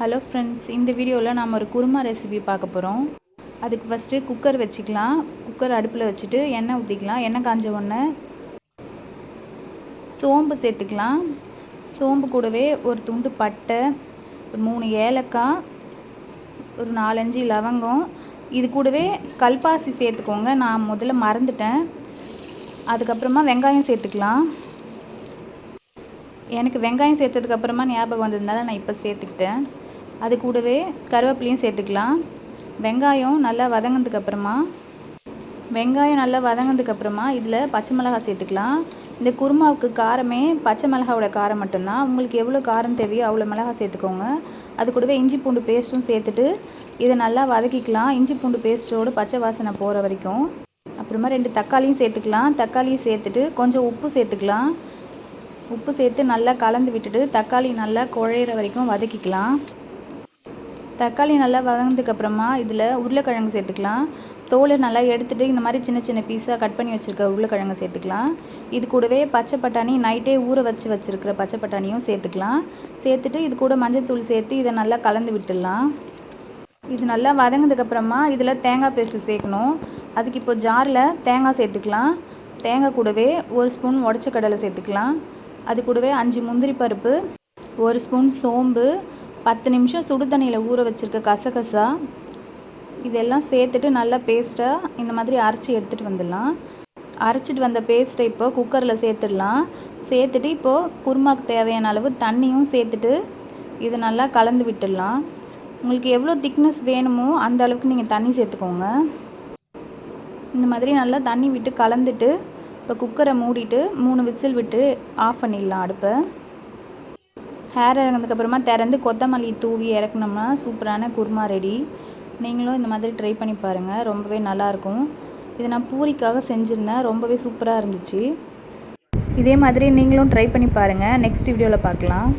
Hello friends, இந்த வீடியோவில் நாம் ஒரு குருமா ரெசிபி பார்க்க போகிறோம். அதுக்கு ஃபஸ்ட்டு குக்கர் வச்சுக்கலாம். குக்கர் அடுப்பில் வச்சுட்டு எண்ணெய் ஊற்றிக்கலாம். எண்ணெய் காஞ்ச உடனே சோம்பு சேர்த்துக்கலாம். சோம்பு கூடவே ஒரு துண்டு பட்டை, ஒரு 3 ஏலக்காய், ஒரு 4-5 லவங்கம், இது கூடவே கல்பாசி சேர்த்துக்கோங்க. நான் முதல்ல மறந்துட்டேன். அதுக்கப்புறமா வெங்காயம் சேர்த்துக்கலாம். எனக்கு வெங்காயம் சேர்த்ததுக்கப்புறமா ஞாபகம் வந்ததுனால நான் இப்போ சேர்த்துக்கிட்டேன். அது கூடவே கருவேப்பிலையும் சேர்த்துக்கலாம். வெங்காயம் நல்லா வதங்கினதுக்கப்புறமா இதில் பச்சை மிளகாய் சேர்த்துக்கலாம். இந்த குருமாவுக்கு காரமே பச்சை மிளகாவோட காரம் மட்டும்தான். உங்களுக்கு எவ்வளோ காரம் தேவையோ அவ்வளோ மிளகாய் சேர்த்துக்கோங்க. அது கூடவே இஞ்சி பூண்டு பேஸ்ட்டும் சேர்த்துட்டு இதை நல்லா வதக்கிக்கலாம். இஞ்சி பூண்டு பேஸ்ட்டோடு பச்சை வாசனை போகிற வரைக்கும். அப்புறமா 2 தக்காளியும் சேர்த்துக்கலாம். தக்காளியும் சேர்த்துட்டு கொஞ்சம் உப்பு சேர்த்துக்கலாம். உப்பு சேர்த்து நல்லா கலந்து விட்டுட்டு தக்காளி நல்லா குழையிற வரைக்கும் வதக்கிக்கலாம். தக்காளி நல்லா வதங்கினதுக்கப்புறமா இதில் உருளைக்கிழங்கு சேர்த்துக்கலாம். தோலை நல்லா எடுத்துகிட்டு இந்த மாதிரி சின்ன சின்ன பீஸாக கட் பண்ணி வச்சுருக்க உருளைக்கிழங்கு சேர்த்துக்கலாம். இது கூடவே பச்சை பட்டாணி நைட்டே ஊற வச்சுருக்கிற பச்சை பட்டாணியும் சேர்த்துக்கலாம். சேர்த்துட்டு இது கூட மஞ்சள்தூள் சேர்த்து இதை நல்லா கலந்து விட்டுடலாம். இது நல்லா வதங்கினதுக்கப்புறமா இதில் தேங்காய் பேஸ்ட்டு சேர்க்கணும். அதுக்கு இப்போ ஜாரில் தேங்காய் சேர்த்துக்கலாம். தேங்காய் கூடவே 1 ஸ்பூன் உடச்ச கடலை சேர்த்துக்கலாம். அது கூடவே 5 முந்திரி பருப்பு, 1 ஸ்பூன் சோம்பு, 10 நிமிஷம் சுடு தண்ணியில் ஊற வச்சுருக்க கசகசா, இதெல்லாம் சேர்த்துட்டு நல்லா பேஸ்ட்டாக இந்த மாதிரி அரைச்சி எடுத்துகிட்டு வந்துடலாம். அரைச்சிட்டு வந்த பேஸ்ட்டை இப்போ குக்கரில் சேர்த்துடலாம். சேர்த்துட்டு இப்போது குருமாவுக்கு தேவையான அளவு தண்ணியும் சேர்த்துட்டு இதை நல்லா கலந்து விட்டுடலாம். உங்களுக்கு எவ்வளோ திக்னஸ் வேணுமோ அந்த அளவுக்கு நீங்கள் தண்ணி சேர்த்துக்கோங்க. இந்த மாதிரி நல்லா தண்ணி விட்டு கலந்துட்டு இப்போ குக்கரை மூடிட்டு 3 விசில் விட்டு ஆஃப் பண்ணிடலாம் அடுப்பை. ஹேர் இறங்கினதுக்கப்புறமா திறந்து கொத்தமல்லி தூவி இறக்குனோம்னா சூப்பரான குருமா ரெடி. நீங்களும் இந்த மாதிரி ட்ரை பண்ணி பாருங்கள், ரொம்பவே நல்லாயிருக்கும். இதை நான் பூரிக்காக செஞ்சுருந்தேன், ரொம்பவே சூப்பராக இருந்துச்சு. இதே மாதிரி நீங்களும் ட்ரை பண்ணி பாருங்கள். நெக்ஸ்ட் வீடியோவில் பார்க்கலாம்.